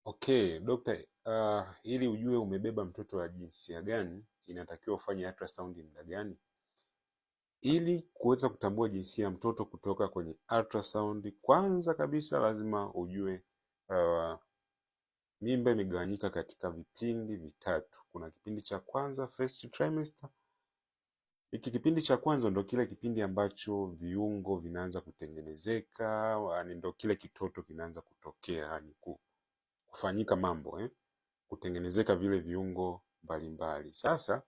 Okay, dokta, ili ujue umebeba mtoto wa jinsia gani, inatakiwa ufanye ultrasound muda gani? Ili kuweza kutambua jinsia ya mtoto kutoka kwenye ultrasound, kwanza kabisa lazima ujue mimba imegawanyika katika vipindi vitatu. Kuna kipindi cha kwanza, first trimester. Hiki kipindi cha kwanza ndo kile kipindi ambacho viungo vinaanza kutengenezeka, yani ndo kile kitoto kinaanza kutokea, yani kufanyika mambo kutengenezeka vile viungo mbalimbali. Sasa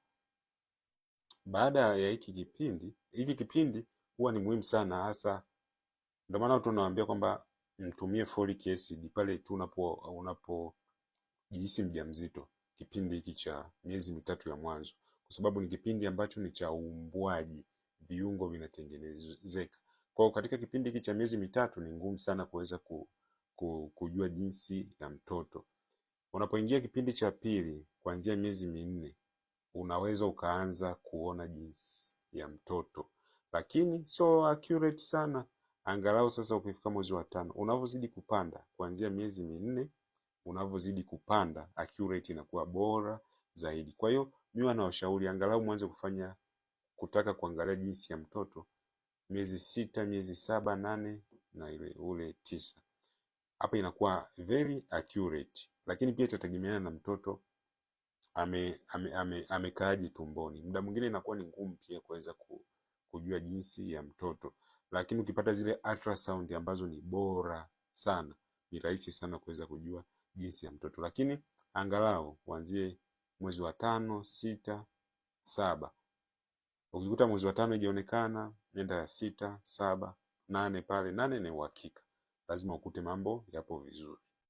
baada ya hiki kipindi huwa ni muhimu sana, hasa ndio maana tunawaambia kwamba mtumie folic acid pale tu unapojihisi mjamzito, kipindi hiki cha miezi mitatu ya mwanzo, kwa sababu ni kipindi ambacho ni cha uumbwaji, viungo vinatengenezeka. Kwa hiyo katika kipindi hiki cha miezi mitatu ni ngumu sana kuweza kujua jinsi ya mtoto. Unapoingia kipindi cha pili kuanzia miezi minne unaweza ukaanza kuona jinsi ya mtoto, lakini sio accurate sana. Angalau sasa ukifika mwezi wa tano, unavyozidi kupanda kuanzia miezi minne, unavyozidi kupanda accurate inakuwa bora zaidi. Kwa hiyo mimi nawashauri angalau mwanze kutaka kuangalia jinsi ya mtoto miezi 6, miezi 7, 8 na ule 9. Hapa inakuwa very accurate, lakini pia itategemeana na mtoto amekaaje tumboni. Muda mwingine inakuwa ni ngumu pia kuweza kujua jinsi ya mtoto, lakini ukipata zile ultrasound ambazo ni bora sana, ni rahisi sana kuweza kujua jinsi ya mtoto. Lakini angalau uanzie mwezi wa 5, 6, 7. Ukikuta mwezi wa 5 haijaonekana, nenda ya 6, 7, 8 pale. 8 ni uhakika, lazima ukute mambo yapo vizuri.